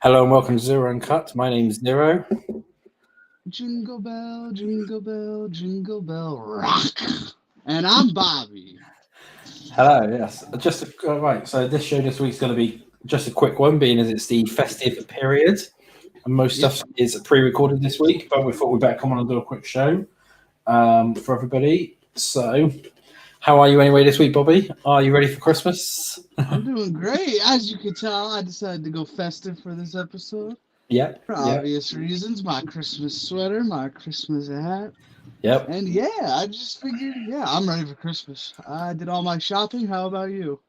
Hello and welcome to Xero Uncut. My name is Nero. Jingle bell, jingle bell, rock. And I'm Bobby. Hello, yes. Right, so this show this week's going to be just a quick one, being as it's the festive period. And most Yep. stuff is pre-recorded this week, but we thought we'd better come on and do a quick show for everybody. So, how are you anyway this week, Bobby? Are you ready for Christmas? I'm doing great. As you can tell, I decided to go festive for this episode. Yep, For yep, obvious reasons. My Christmas sweater, my Christmas hat. yep. And yeah, I just figured, I'm ready for Christmas. I did all my shopping. How about you?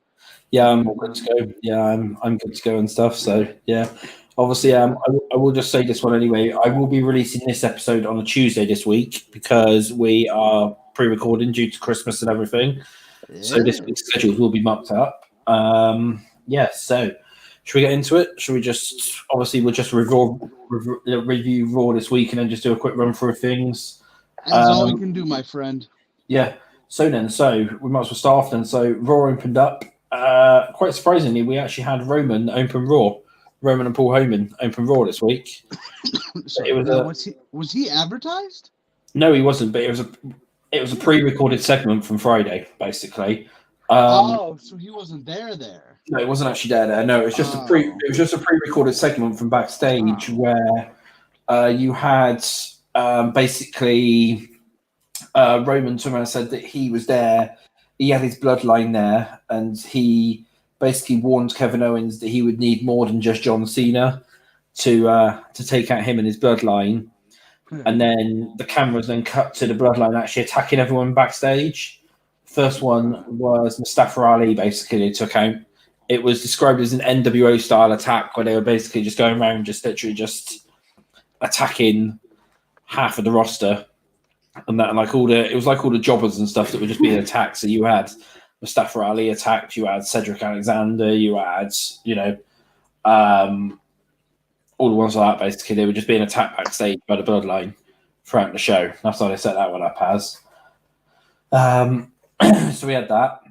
Yeah, I'm all good to go. Yeah, I'm good to go and stuff. So yeah, obviously, I will just say this one anyway. I will be releasing this episode on a Tuesday this week because we are pre-recording due to Christmas and everything. So this Yeah. week's schedules will be mucked up. Yeah. So should we get into it? Should we just we'll just review Raw this week and then just do a quick run through things. That's all we can do, my friend. Yeah. So we might as well start off then. So Raw opened up. Quite surprisingly, we actually had Roman open Raw. Roman and Paul Heyman open Raw this week. Sorry. Was he advertised? No, he wasn't, but it was a pre-recorded segment from Friday, basically. So he wasn't there. No, it wasn't actually there. No, it was just it was just a pre-recorded segment from backstage where you had basically Roman turned around and said that he was there. He had his bloodline there, and he basically warned Kevin Owens that he would need more than just John Cena to take out him and his bloodline. And then the cameras then cut to the bloodline actually attacking everyone backstage. First one was Mustafa Ali, basically, they took out. It was described as an NWO style attack where they were basically just going around literally attacking half of the roster. And that, it was like all the jobbers and stuff that were just being attacked. So you had Mustafa Ali attacked, you had Cedric Alexander, you had, all the ones like that, basically. They were just being attacked backstage by the bloodline throughout the show. That's how they set that one up as. So we had that.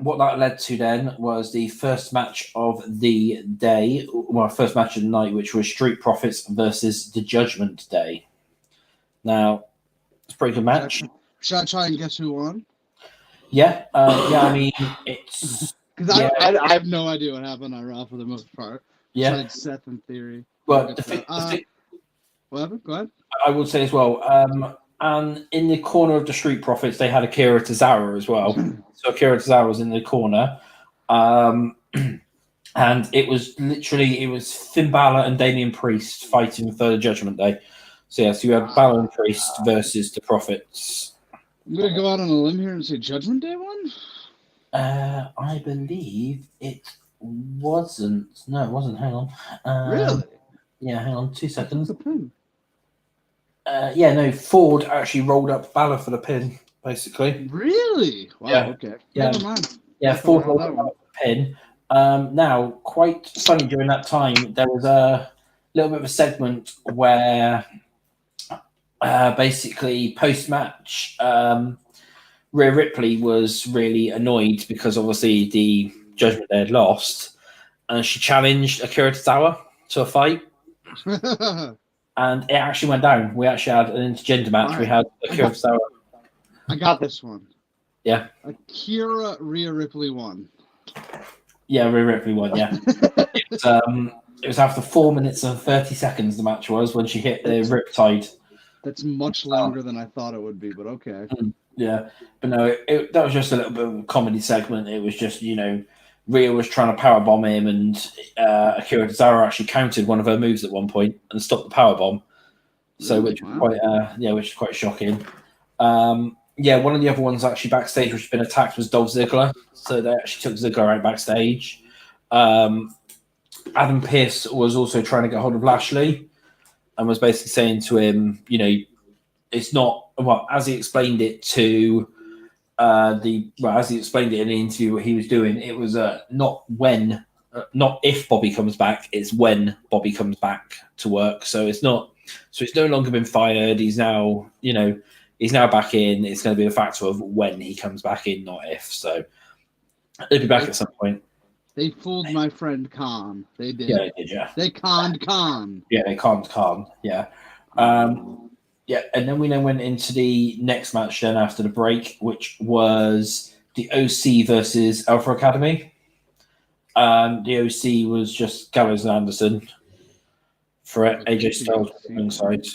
What that led to then was the first match of the day, first match of the night, which was Street Profits versus the Judgment Day. Now, it's a pretty good match. Should I try and guess who won? Yeah, I mean, it's... Because I have no idea what happened on Raw for the most part. Yeah. Besides Seth in theory. Well, whatever, go ahead. I would say as well, and in the corner of the Street Profits, they had Akira Tozawa as well. So Akira Tozawa was in the corner. And it was Finn Balor and Damian Priest fighting for the Judgment Day. So yes, you had Balor and Priest versus the Profits. I'm going to go out on a limb here and say Judgment Day won? I believe it wasn't. No, it wasn't. Hang on. Really? Yeah, hang on 2 seconds. The pin. Ford actually rolled up Balor for the pin, basically. Really? Wow, Yeah. Okay. Yeah. Never mind. Yeah, Ford rolled up for the pin. Now, quite funny during that time, there was a little bit of a segment where basically post-match, Rhea Ripley was really annoyed because obviously the Judgment Day had lost, and she challenged Akira Tozawa to a fight. And it actually went down. We actually had an intergender match. We had Akira Tozawa. I got this one. Yeah. Akira Rhea Ripley won. Yeah, Rhea Ripley won, yeah. It was after 4 minutes and 30 seconds the match was when she hit the Riptide. That's much longer than I thought it would be, but okay. Yeah. But no, that was just a little bit of a comedy segment. It was just, Rhea was trying to powerbomb him, and Akira Tozawa actually countered one of her moves at one point and stopped the powerbomb. So, which is quite shocking. One of the other ones actually backstage which has been attacked was Dolph Ziggler. So they actually took Ziggler out backstage. Adam Pearce was also trying to get hold of Lashley and was basically saying to him, it's not as he explained it to as he explained it in the interview what he was doing, it was not if Bobby comes back, it's when Bobby comes back to work. So it's no longer been fired. He's now, he's now back in. It's going to be a factor of when he comes back in, not if. So he'll be back at some point. They fooled my friend Khan. They did. Yeah, they did, yeah. They conned Khan. Yeah, they can't, yeah. Yeah, and then we then went into the next match then after the break, which was the OC versus Alpha Academy. The OC was just Gallows and Anderson for it. AJ Styles alongside.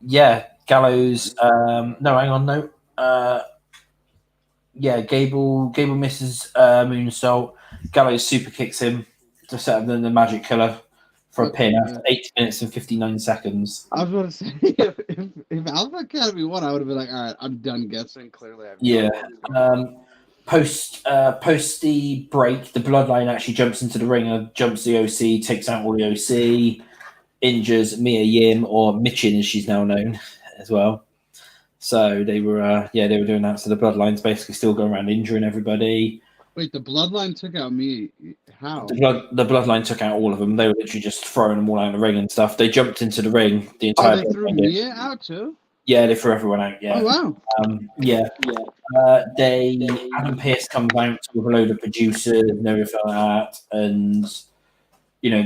Yeah, Gallows. No, hang on, no. Yeah, Gable misses moonsault. Gallows super kicks him to set up the Magic Killer for a pin after 8 minutes and 59 seconds. I was going to say, if Alpha Academy won, I would have been like, all right, I'm done guessing. Clearly, Post the break, the Bloodline actually jumps into the ring, jumps the OC, takes out all the OC, injures Mia Yim, or Michin as she's now known as well. So they were doing that. So the Bloodline's basically still going around injuring everybody. Wait, the Bloodline took out me? How? The Bloodline took out all of them. They were literally just throwing them all out of the ring and stuff. They jumped into the ring. The entire. They threw Mia out too? Yeah, they threw everyone out. Yeah. Oh wow. Adam Pearce comes out with a load of producers and everything like that, and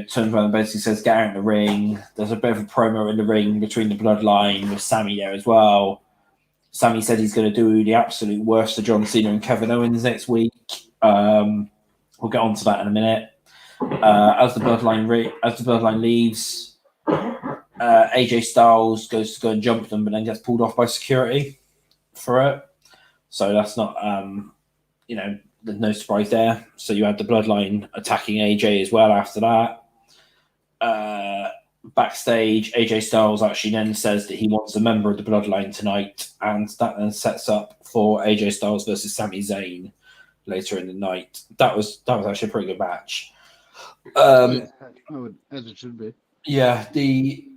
turns around and basically says, "Get out of the ring." There's a bit of a promo in the ring between the Bloodline with Sammy there as well. Sammy said he's going to do the absolute worst to John Cena and Kevin Owens next week. We'll get on to that in a minute. As the Bloodline leaves, AJ Styles goes to go and jump them, but then gets pulled off by security for it. So that's not, there's no surprise there. So you had the Bloodline attacking AJ as well after that. Backstage, AJ Styles actually then says that he wants a member of the Bloodline tonight, and that then sets up for AJ Styles versus Sami Zayn later in the night. That was actually a pretty good match. As it should be. Yeah, the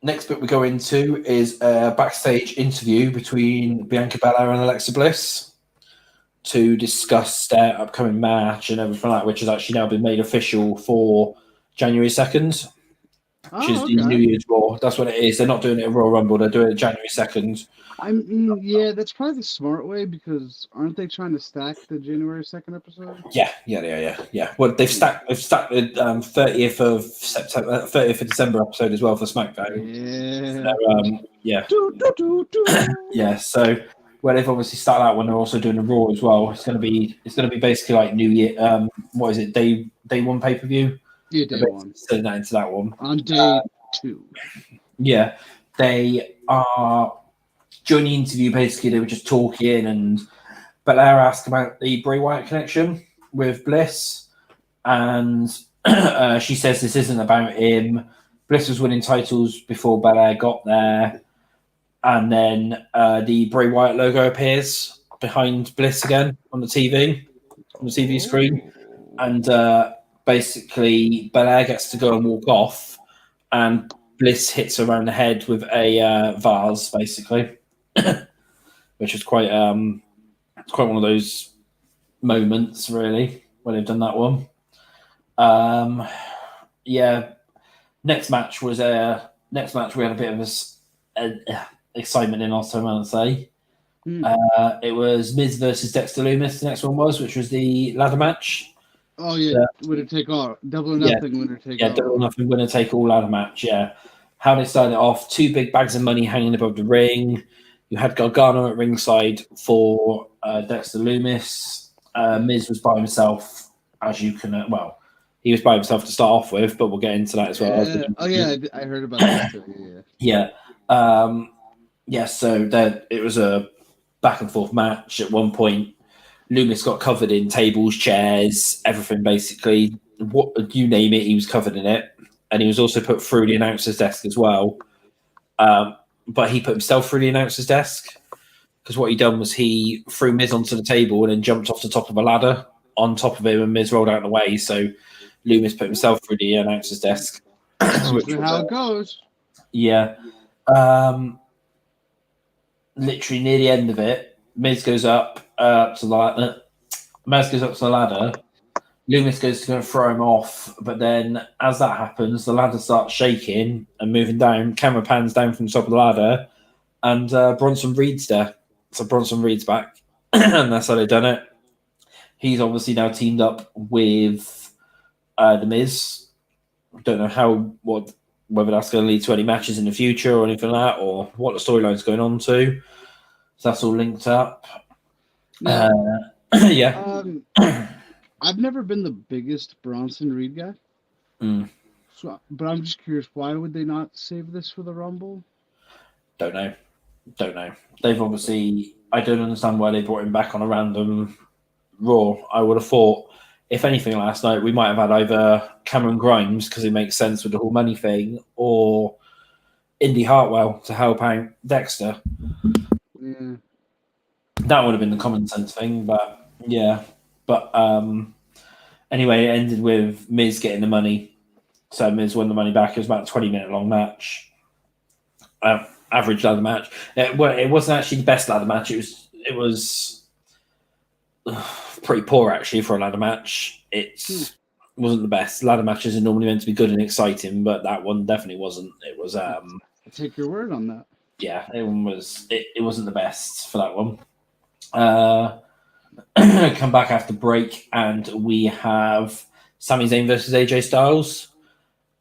next bit we go into is a backstage interview between Bianca Belair and Alexa Bliss to discuss their upcoming match and everything like that, which has actually now been made official for January 2nd. Which is the New Year's Raw. That's what it is. They're not doing it at Royal Rumble. They're doing it January 2nd. That's probably the smart way, because aren't they trying to stack the January 2nd episode? Yeah. Well, they've stacked the 30th of September, 30th of December episode as well for SmackDown. Yeah. So they've obviously started out when they're also doing the Raw as well. It's going to be basically like New Year. What is it? Day one pay-per-view. Yeah, day one. Turn that into that one. On day 2. Yeah, they are during the interview. Basically, they were just talking, and Belair asked about the Bray Wyatt connection with Bliss, and she says this isn't about him. Bliss was winning titles before Belair got there, and then the Bray Wyatt logo appears behind Bliss again on the TV screen, and basically Belair gets to go and walk off, and Bliss hits her around the head with a vase, basically, which is quite one of those moments, really, when they've done that one. Next match we had a bit of excitement in our time, I'd say. It was Miz versus Dexter Lumis. The next one which was the ladder match. Oh yeah, winner take all, double or nothing, winner take all. Yeah, double or nothing, winner take all ladder match. Yeah, how they started off: 2 big bags of money hanging above the ring. You had Gargano at ringside for Dexter Lumis. Miz was by himself, as you can. He was by himself to start off with, but we'll get into that as well. I heard about that too. Yeah. So it was a back and forth match. At one point, Lumis got covered in tables, chairs, everything basically. What you name it, he was covered in it, and he was also put through the announcer's desk as well. But he put himself through the announcer's desk, because what he done was he threw Miz onto the table and then jumped off the top of a ladder on top of him, and Miz rolled out of the way. So Lumis put himself through the announcer's desk. Which is how it goes. Yeah. Literally near the end of it, Miz goes up to the ladder. Lumis goes to go and throw him off, but then as that happens, the ladder starts shaking and moving down. Camera pans down from the top of the ladder, and Bronson Reed's there. So Bronson Reed's back, and that's how they've done it. He's obviously now teamed up with The Miz. Don't know whether that's going to lead to any matches in the future or anything like that, or what the storyline's going on to. So that's all linked up. Now, yeah. I've never been the biggest Bronson Reed guy. So, but I'm just curious, why would they not save this for the Rumble? Don't know. They've obviously... I don't understand why they brought him back on a random Raw. I would have thought, if anything, last night we might have had either Cameron Grimes, because it makes sense with the whole money thing, or Indy Hartwell to help out Dexter. Yeah. That would have been the common sense thing, but yeah. But anyway, it ended with Miz getting the money. So Miz won the money back. It was about a 20-minute long match. Average ladder match. It wasn't actually the best ladder match. It was pretty poor actually for a ladder match. It wasn't the best. Ladder matches are normally meant to be good and exciting, but that one definitely wasn't. It was. I take your word on that. Yeah, it wasn't the best for that one. Come back after break, and we have Sami Zayn versus AJ Styles.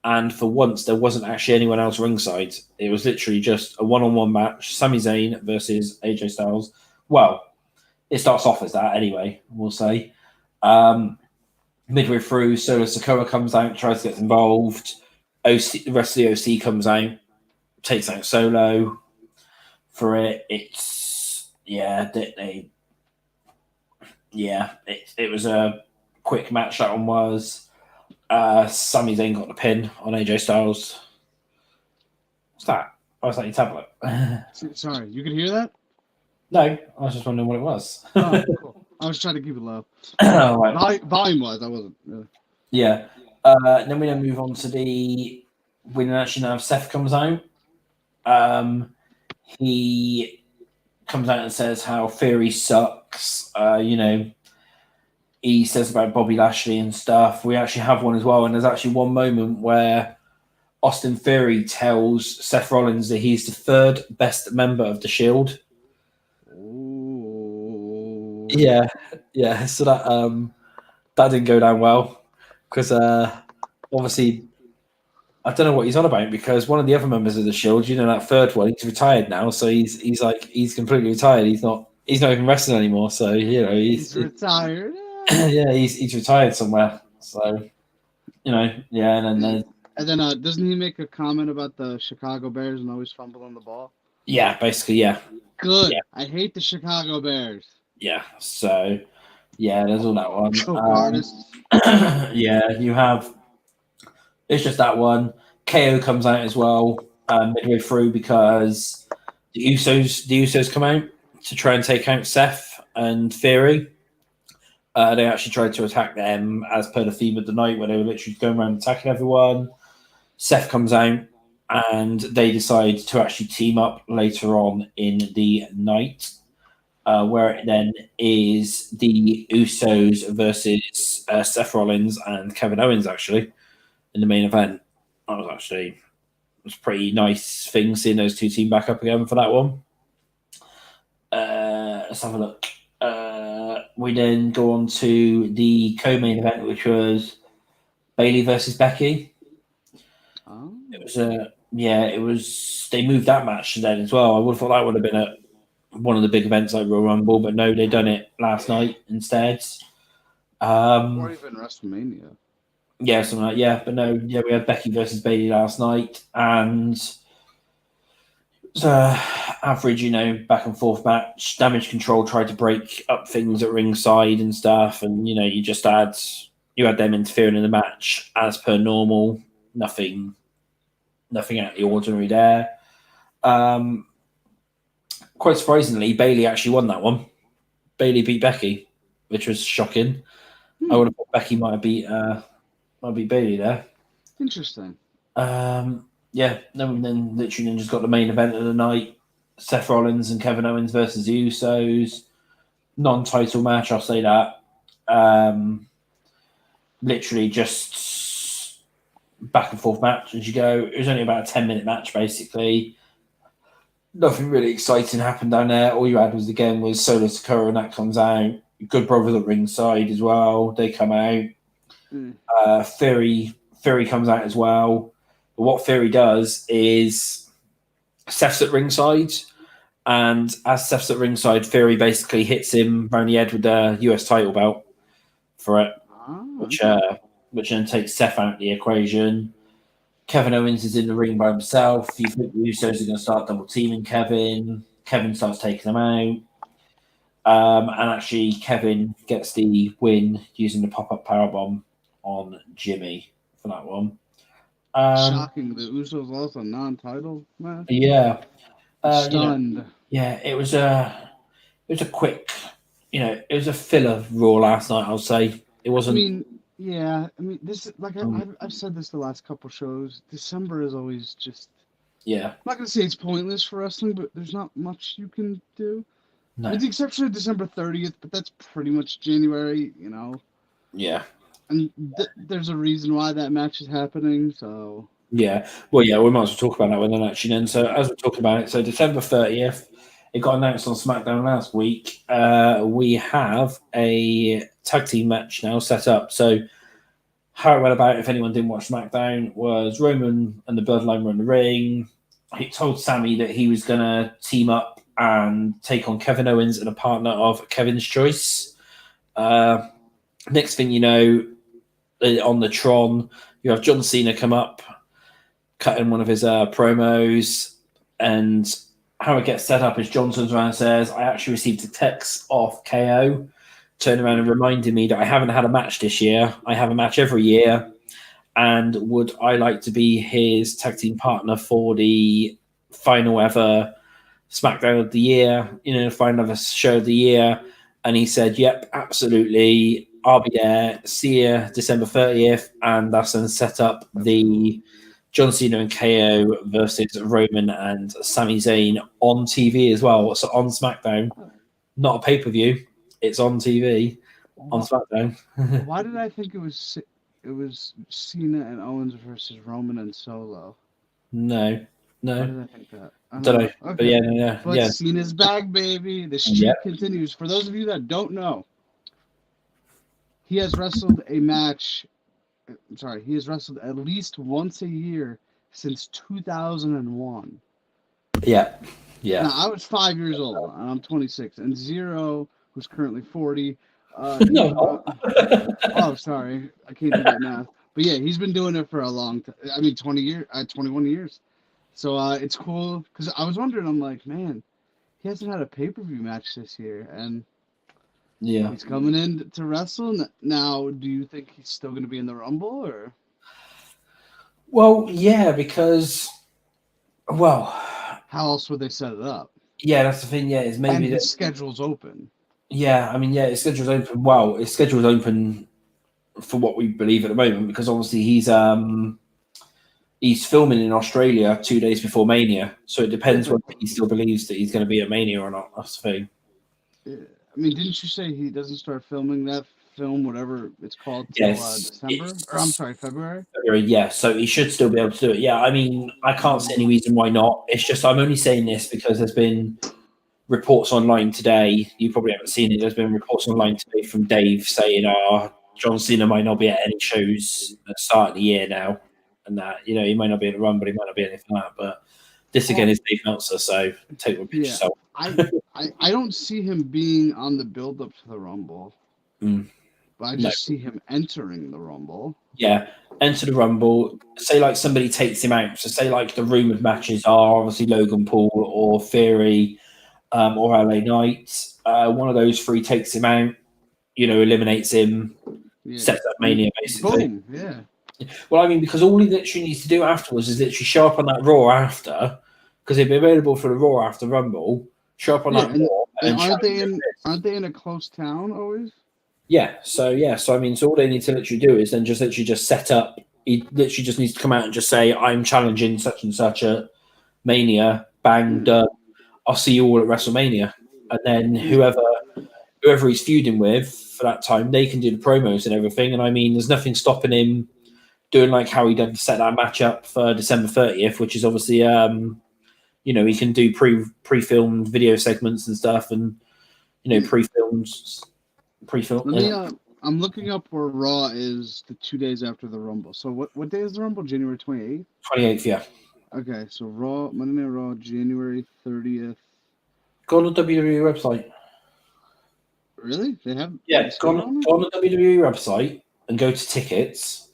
And for once, there wasn't actually anyone else ringside. It was literally just a one-on-one match, Sami Zayn versus AJ Styles. Well, it starts off as that anyway, we'll say. Midway through, Solo Sikoa comes out, tries to get involved. The rest of the OC comes out, takes out Solo for it. It's... Yeah, it was a quick match, that one was. Sami Zayn got the pin on AJ Styles. What's that? Oh, is that your tablet? Sorry, you can hear that? No, I was just wondering what it was. Oh, cool. I was trying to keep it low. Right. Volume-wise, I wasn't really. Yeah. Then we move on to we don't actually know if Seth comes out. He comes out and says how Theory sucks. He says about Bobby Lashley and stuff. We actually have one as well, and there's actually one moment where Austin Theory tells Seth Rollins that he's the third best member of the Shield. Ooh. Yeah. So that didn't go down well because obviously I don't know what he's on about, because one of the other members of the Shield, that third one, he's retired now, so he's completely retired. He's not even wrestling anymore. So he's retired. Yeah, he's retired somewhere. So and then doesn't he make a comment about the Chicago Bears and always fumbling the ball? Yeah, basically, yeah. Good. Yeah. I hate the Chicago Bears. Yeah. So there's all that one. Artists. Yeah, you have. It's just that one. KO comes out as well midway through because the Usos come out to try and take out Seth and Theory. They actually tried to attack them as per the theme of the night, where they were literally going around attacking everyone. Seth comes out, and they decide to actually team up later on in the night, where it then is the Usos versus Seth Rollins and Kevin Owens, actually, in the main event. It was pretty nice thing seeing those two team back up again for that one. Let's have a look. We then go on to the co-main event, which was Bayley versus Becky. Oh. It was. They moved that match then as well. I would have thought that would have been one of the big events like Royal Rumble, but no, they done it last night instead. Or even WrestleMania. Yeah, something like but no, we had Becky versus Bayley last night, and it was average, back and forth match. Damage Control tried to break up things at ringside and stuff, and you had them interfering in the match as per normal. Nothing out of the ordinary there. Quite surprisingly, Bayley actually won that one. Bayley beat Becky, which was shocking. I would have thought Becky might beat Bayley there. Interesting. Then literally just got the main event of the night: Seth Rollins and Kevin Owens versus the Usos. Non-title match, I'll say that. Literally just back and forth match as you go. It was only about a 10-minute match, basically. Nothing really exciting happened down there. All you had was Solo Sikoa, and that comes out. Good Brothers at ringside as well. They come out. Theory comes out as well. But what Theory does is Seth's at ringside, and as Seth's at ringside, Theory basically hits him around the head with the US title belt for it, which then takes Seth out of the equation. Kevin Owens is in the ring by himself. You think the Usos are going to start double teaming Kevin. Kevin starts taking them out. And actually, Kevin gets the win using the pop-up powerbomb on Jimmy for that one. Shocking. The Usos lost a non-title match. Yeah. Stunned. It was a quick, it was a filler Raw last night, I'll say. It wasn't... this like I've said this the last couple shows. December is always just I'm not gonna say it's pointless for wrestling, but there's not much you can do. No. With the exception of December 30th, but that's pretty much January, Yeah. And there's a reason why that match is happening. So yeah, well, we might as well talk about that one then. Actually, then. So as we're talking about it, so December 30th, it got announced on SmackDown last week. We have a tag team match now set up. So how it went about, if anyone didn't watch SmackDown, was Roman and the Bloodline were in the ring. He told Sammy that he was going to team up and take on Kevin Owens and a partner of Kevin's choice. Next thing you know, on the Tron, you have John Cena come up, cutting one of his promos, and how it gets set up is John turns around and says, I actually received a text off KO, turning around and reminding me that I haven't had a match this year. I have a match every year, and would I like to be his tag team partner for the final ever SmackDown of the year, final ever show of the year? And he said, yep, absolutely. I'll be there. See you December 30th. And that's then set up the John Cena and KO versus Roman and Sami Zayn on TV as well. So on SmackDown, not a pay-per-view. It's on TV on SmackDown. Why did I think it was Cena and Owens versus Roman and Solo? No. Why did I think that? I don't know. Okay. But yeah. Cena's back, baby. The streak continues. For those of you that don't know, he has wrestled a match. He has wrestled at least once a year since 2001. Yeah. Now, I was 5 years old, and I'm 26. And Xero, who's currently 40. Oh, sorry. I can't do that math. But yeah, he's been doing it for a long time. I mean, 21 years. So it's cool because I was wondering, I'm like, man, he hasn't had a pay-per-view match this year, and he's coming in to wrestle. Now, do you think he's still going to be in the Rumble, or? Well, yeah, because, how else would they set it up? Yeah, that's the thing. Yeah, is maybe his schedule's open. Yeah, I mean, his schedule's open. Well, his schedule's open for what we believe at the moment, because obviously he's filming in Australia 2 days before Mania, so it depends whether he still believes that he's going to be at Mania or not. That's the thing. Yeah. I mean, didn't you say he doesn't start filming that film, whatever it's called, till December? Or I'm sorry, February? Yeah, so he should still be able to do it. Yeah, I mean, I can't see any reason why not. It's just I'm only saying this because there's been reports online today. You probably haven't seen it. There's been reports online today from Dave saying, John Cena might not be at any shows at the start of the year now. And that, he might not be in the run, but he might not be anything like that. But this again is Dave Meltzer, so take what you yourself. I don't see him being on the build up to the Rumble. But I just see him entering the Rumble. Yeah, enter the Rumble. Say like somebody takes him out. So say like the rumored matches are obviously Logan Paul or Theory or LA Knight. One of those three takes him out, eliminates him, sets up Mania basically. Boom, yeah. Well, I mean, because all he literally needs to do afterwards is literally show up on that Raw after, because he'll be available for the Raw after Rumble. Show up on that Raw. And aren't they in a close town always? Yeah. So I mean, so all they need to literally do is then just set up. He literally just needs to come out and just say, "I'm challenging such and such a Mania." Bang, done. I'll see you all at WrestleMania, and then whoever he's feuding with for that time, they can do the promos and everything. And I mean, there's nothing stopping him doing like how he did set that match up for December 30th, which is obviously, he can do pre-filmed video segments and stuff, and pre-filmed Pre-film. Let me. I'm looking up where Raw is the 2 days after the Rumble. So what day is the Rumble? January 28th. 28th, yeah. Okay, so Raw, Monday Night Raw, January 30th. Go on the WWE website. Really? They have? Yeah, go on the WWE website and go to tickets.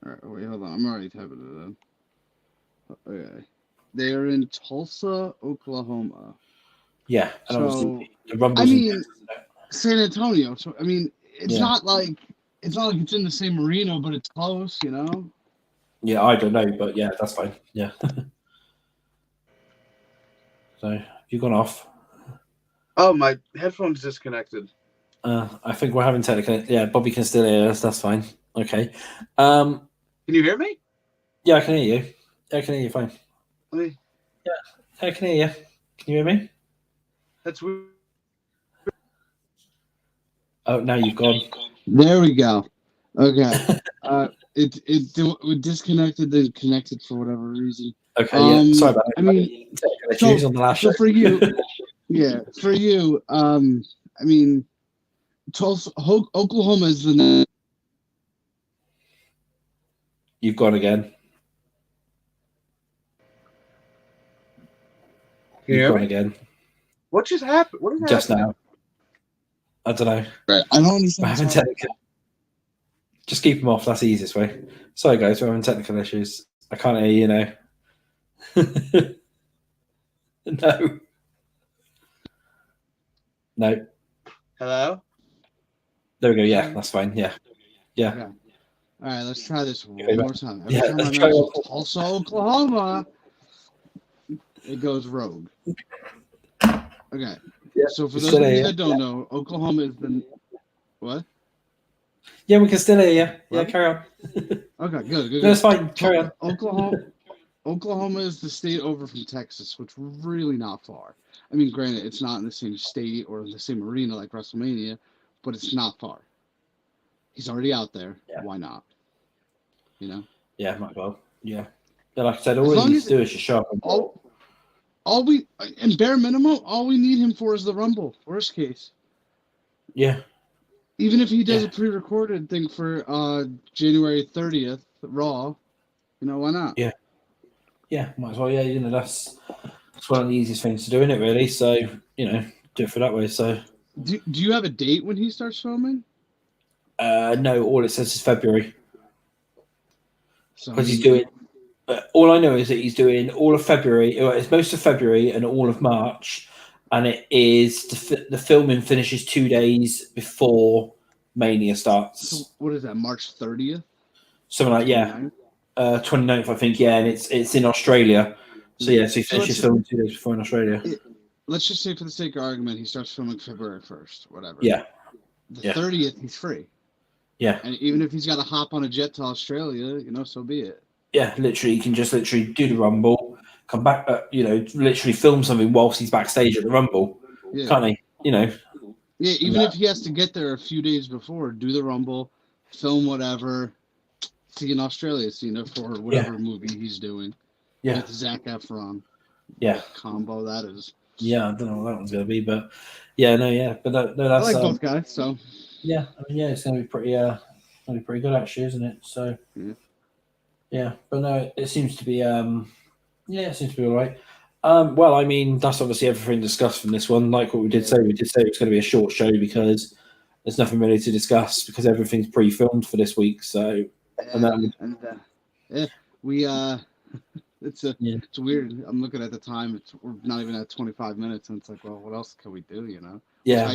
All right, wait, hold on. I'm already typing it in. Okay. They are in Tulsa, Oklahoma. Yeah, and so obviously the Rumble's I mean, San Antonio. So I mean, it's not like it's in the same arena, but it's close, you know. Yeah, I don't know, but yeah, that's fine. Yeah. So you've gone off. Oh, my headphones disconnected. I think we're having technical. Yeah, Bobby can still hear us. That's fine. Okay. Can you hear me? Yeah, I can hear you. Yeah, I can hear you fine. Yeah, I can hear you. Can you hear me? that's weird. Oh, now you've gone. There we go. Okay. It disconnected, then connected for whatever reason. Okay, yeah. Sorry about that. I mean, issues on the last show. for you, for you. I mean, Tulsa, Oklahoma is the next. You've gone again. You've gone again. What just happened? What is Just happening? now. I don't know. Right. I don't understand. We're having technical. Just keep them off. That's the easiest way. Sorry, guys. We're having technical issues. I can't hear you now. No. No. Hello? There we go. Yeah, that's fine. Yeah. Yeah. Okay. All right, let's try this one Okay, more time. Every yeah, time I let's try mention it. Tulsa, Oklahoma, it goes rogue. Okay. Yeah, So for we those still of you hear that don't know, Oklahoma is the what? Yeah, we can still hear you. Yeah, What? carry on. Okay, good. No, it's fine. Carry on. Oklahoma is the state over from Texas, which is really not far. I mean, granted, it's not in the same state or the same arena like WrestleMania, but it's not far. He's already out there. Yeah. Why not? You know? Yeah, might well. Yeah. Yeah, like I said, all As he long needs as to do is just show up. all we and bare minimum, all we need him for is the Rumble. Worst case. Yeah. Even if he does a pre-recorded thing for January 30th Raw, you know, why not? Yeah. Yeah, might as well. Yeah, you know, that's one of the easiest things to do, isn't it, really? So, you know, do it for that way. So Do you have a date when he starts filming? no, all it says is February. So Because he's doing all I know is that he's doing all of February, it's most of February and all of March, and it is the filming finishes 2 days before Mania starts. So what is that? March 30th? Something like 29th, I think. Yeah, and it's in Australia. So yeah, so he finishes filming 2 days before in Australia. Let's just say, for the sake of argument, he starts filming February 1st, whatever. Yeah. The 30th, he's free. Yeah. And even if he's got to hop on a jet to Australia, you know, so be it. Yeah, literally, he can just literally do the Rumble, come back, you know, literally film something whilst he's backstage at the Rumble. Yeah. Can't he? You know. Yeah, even if he has to get there a few days before, do the Rumble, film whatever, see you in Australia, for whatever movie he's doing. Yeah. With Zac Efron. Yeah. What combo that is. Yeah, I don't know what that one's going to be, but yeah, but no, that's. I like both guys, so. Yeah, I mean, yeah, it's going to be pretty good actually, isn't it? So. Yeah, but no, it seems to be. It seems to be all right. Well, I mean, that's obviously everything discussed from this one. Like what we did say it was going to be a short show because there's nothing really to discuss because everything's pre-filmed for this week. So, it's weird. I'm looking at the time. We're not even at 25 minutes, and it's like, well, what else can we do? You know? Yeah.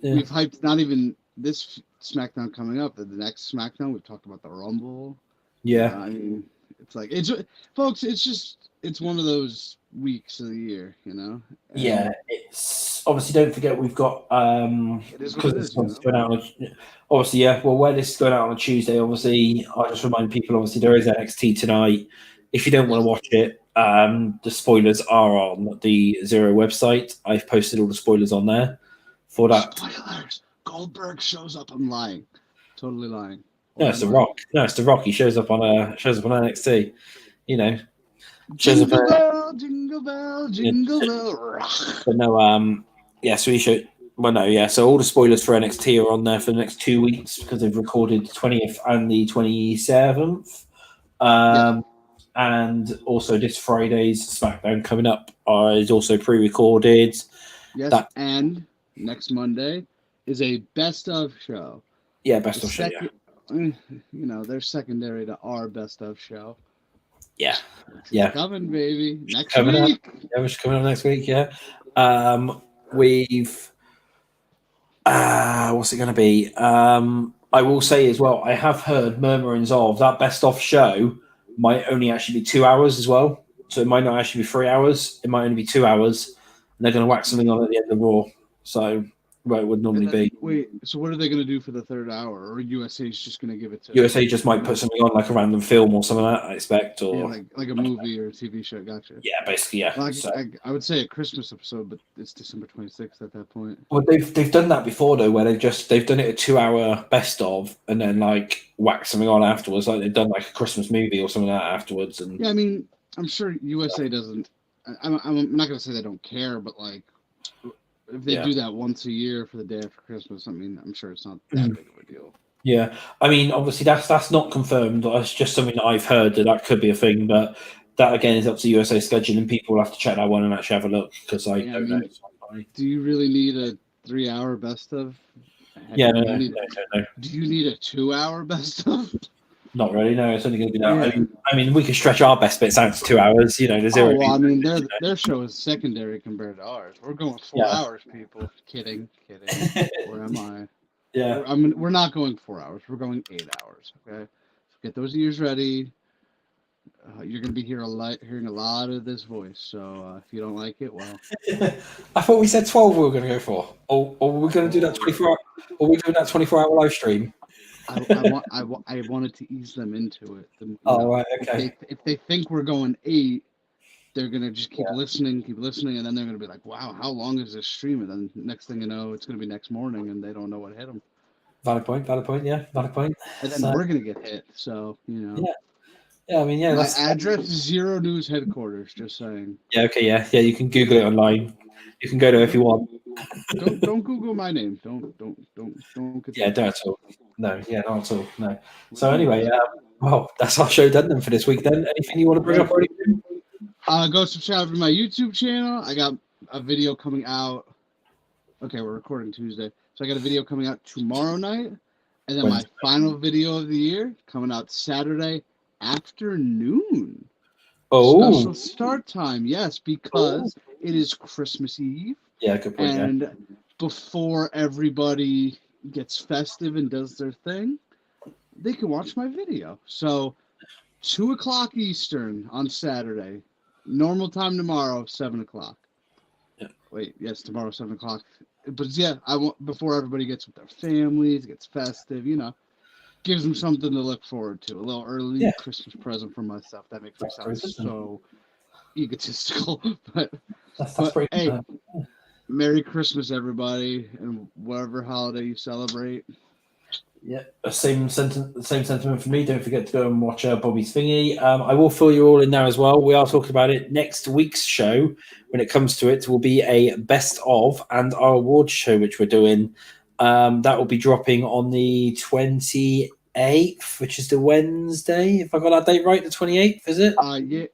We've hyped not even this SmackDown coming up. The next SmackDown, we've talked about the Rumble. Yeah. I mean, folks. It's one of those weeks of the year, you know. And yeah, it's obviously don't forget we've got because this one's going out. Obviously, yeah. Well, where this is going out on a Tuesday, obviously, I just remind people. Obviously, there is NXT tonight. If you don't want to watch it, the spoilers are on the Xero website. I've posted all the spoilers on there for that. Spoilers. Goldberg shows up. I'm lying. Totally lying. No, it's The Rock. No, it's The Rock. He shows up on NXT. You know, jingle bell, jingle bell, jingle bell. But no, yeah. So he showed. Well, no, yeah. So all the spoilers for NXT are on there for the next 2 weeks because they've recorded the 20th and the 27th. And also this Friday's SmackDown coming up is also pre-recorded. Yes, and next Monday is a best of show. Yeah, best of show. Yeah. They're secondary to our best of show. Yeah, Coming, baby, next coming week. Up. Yeah, which is coming up next week. Yeah, we've. What's it going to be? I will say as well, I have heard murmurings of that best of show might only actually be 2 hours as well. So it might not actually be 3 hours. It might only be 2 hours. And they're going to whack something on at the end of Raw. So where it would normally be. Wait, so what are they going to do for the third hour? Or USA is just going to give it to USA just might put something on like a random film or something like that, I expect. Or yeah, like a movie or a TV show. Gotcha. Yeah, basically, yeah. Well, I would say a Christmas episode, but it's December 26th at that point. Well, they've done that before though, where they've done it a 2 hour best of, and then like whack something on afterwards. Like they've done like a Christmas movie or something like that afterwards. And yeah, I mean, I'm sure USA doesn't. I'm not gonna say they don't care, but like if they do that once a year for the day after Christmas, I mean, I'm sure it's not that big of a deal. Yeah, I mean, obviously that's not confirmed. That's just something that I've heard that could be a thing, but that again is up to USA scheduling. People will have to check that one and actually have a look because I don't know. Do you really need a 3 hour best of? Yeah, no. Do you need a 2 hour best of? Not really. No, it's only going to be that. Yeah. I mean, we could stretch our best bits out to 2 hours. You know, there's zero. I mean, their show is secondary compared to ours. We're going 4 hours, people. Kidding. Where am I? Yeah. We're not going 4 hours. We're going 8 hours. Okay. So get those ears ready. You're going to be hearing a lot of this voice. So if you don't like it, well. I thought we said 12 we were going to go for. Or were we going to do that 24 hour? Or we doing that 24-hour live stream? I wanted to ease them into it. Right, okay. If they think we're going 8, they're gonna just keep listening, and then they're gonna be like, "Wow, how long is this stream?" And then next thing you know, it's gonna be next morning, and they don't know what hit them. Valid point. Yeah, valid point. And then we're gonna get hit. So Yeah. I mean, yeah. My address is Xero News headquarters. Just saying. Yeah. Okay. Yeah. You can Google it online. You can go there if you want. Don't Google my name. Don't. Yeah, don't at all. No, yeah, not at all. No. So anyway, well, that's our show done then for this week. Then, anything you want to bring up or anything? Go subscribe to my YouTube channel. I got a video coming out. Okay, we're recording Tuesday, so I got a video coming out tomorrow night, and then my final video of the year coming out Saturday afternoon. Oh, special start time, yes, because it is Christmas Eve. Yeah, good point. And before everybody gets festive and does their thing, they can watch my video. So 2:00 Eastern on Saturday. Normal time tomorrow, 7:00. Yeah. Wait, yes, tomorrow 7:00. But yeah, I want before everybody gets with their families, gets festive, gives them something to look forward to. A little early Christmas present for myself. That makes me sound so egotistical. But that's pretty hey, Merry Christmas, everybody, and whatever holiday you celebrate. Yeah, same sentiment for me. Don't forget to go and watch Bobby's thingy. I will fill you all in now as well. We are talking about it. Next week's show, when it comes to it, will be a best of and our awards show, which we're doing. That will be dropping on the 28th, which is the Wednesday. If I got that date right, the 28th, is it?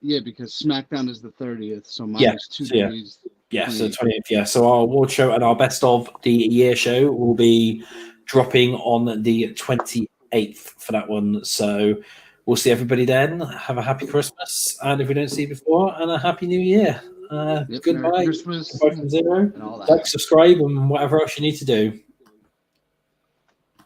Yeah, because SmackDown is the 30th, so minus 2 days. Yeah, so 28th, yeah. So our award show and our best of the year show will be dropping on the 28th for that one. So we'll see everybody then. Have a happy Christmas, and if we don't see you before, and a happy New Year. Goodbye. Merry Christmas. Goodbye from Xero. And all that. Like, subscribe, and whatever else you need to do.